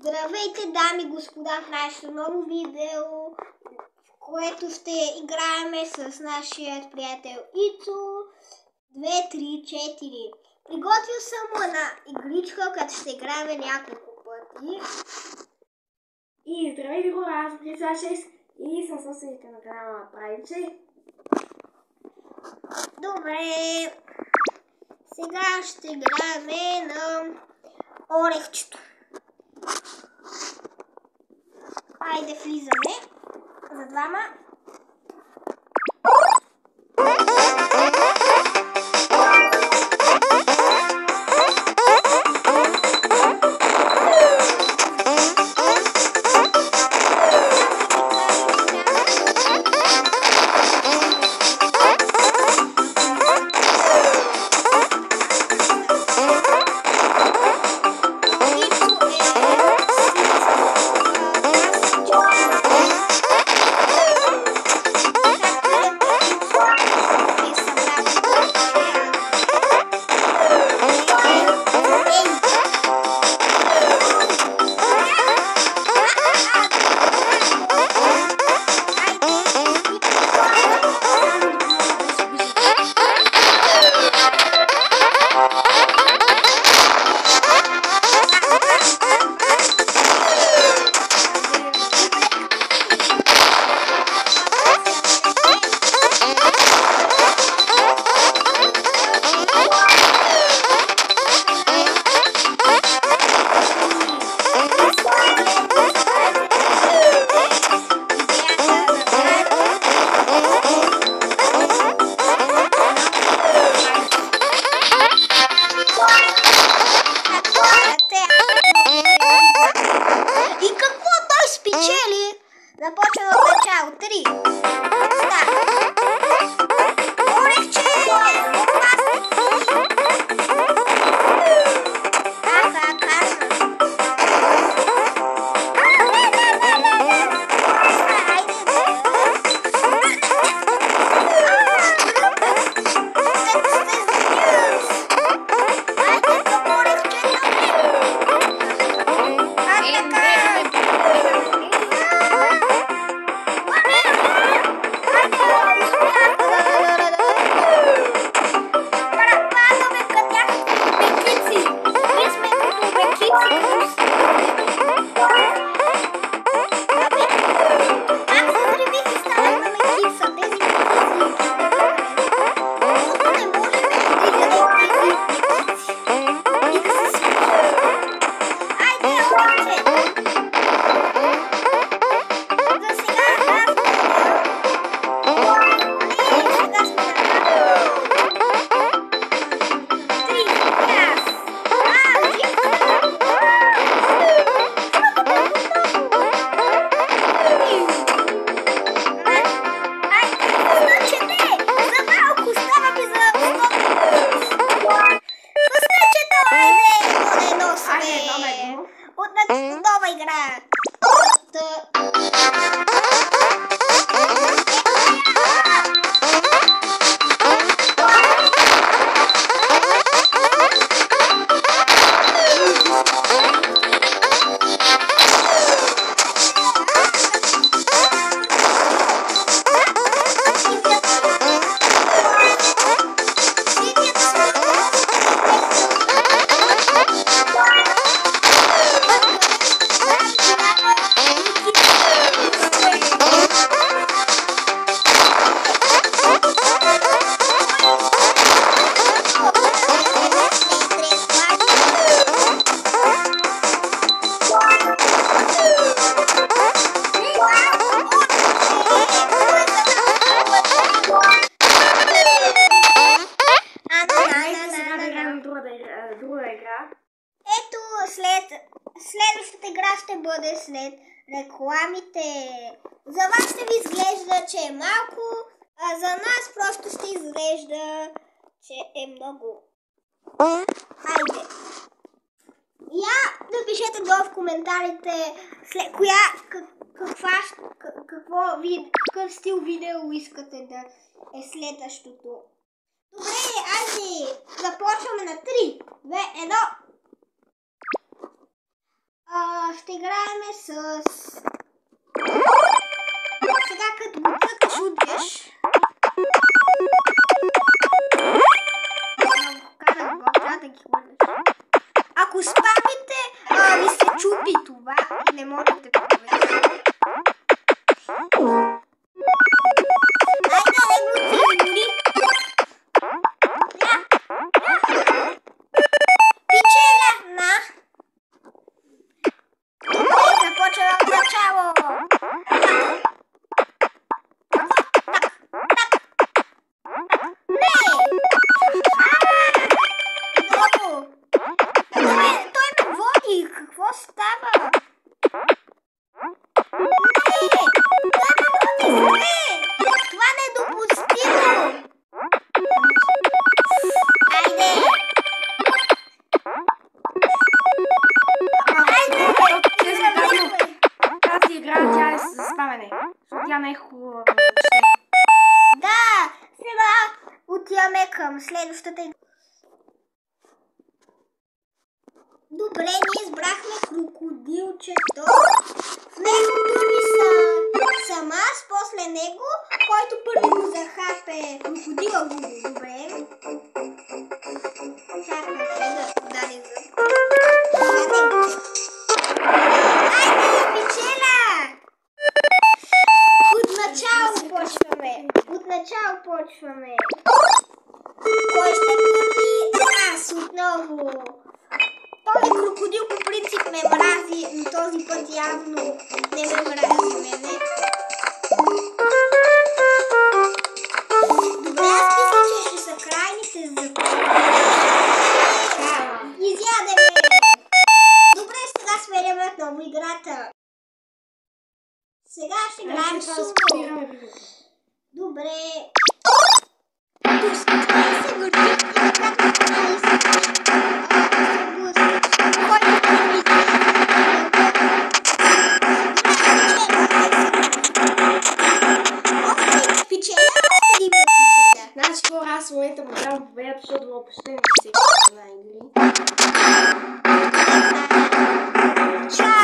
Здравейте, дами и господа, в нашето ново видео, в което ще играем с нашия приятел Ицо 2, 3, 4. Приготвил съм една игричка, като ще играем няколко пъти. И здравейте хора, аз съм Христа 6 и съм съседите на канала Правице. Добре, сега ще играем на орехчето. Айде, влизаме за двама. Започваме от начало. 3. Старт. Орехче! Нова игра. Ето, следващата игра ще бъде след рекламите. За вас ще ви изглежда, че е малко, а за нас просто ще изглежда, че е много. Хайде. Напишете долу в коментарите какъв стил видео искате да е следващото. Добре, айде, започваме на 3, 2, 1. ще играем с... Сега като го цъкаш отбияш. Трябва да ги хвърляш. Ако спамите, ви се чупи това и не можете да проверите. Айде, него ти дори. Пичеля, на. Добре, започваме от начало. Какво става? Не! Това не е допустимо! Айде! Тази игра тя е с спамене. Защото тя не е хубава. Да! Сега отиваме към следващата игра. Добре, ние избрахме крокодилчето. В него първи съм аз, после него, който първи го захапе крокодила го. Добре. Чакайте да даде зъб. Айде, печеля! От начало почваме. Кой ще първи? Аз отново. Този крокодил по принцип ме мрази, но този път явно не ме мрази мене. Добре, аз мисля, че ще са крайните зъби. Изядеме! Добре, сега сменяме отново играта. Сега ще играем сумо. Добре. Тук се върти и така аз в момента му дам победа, защото въобще не се на игри. Чао!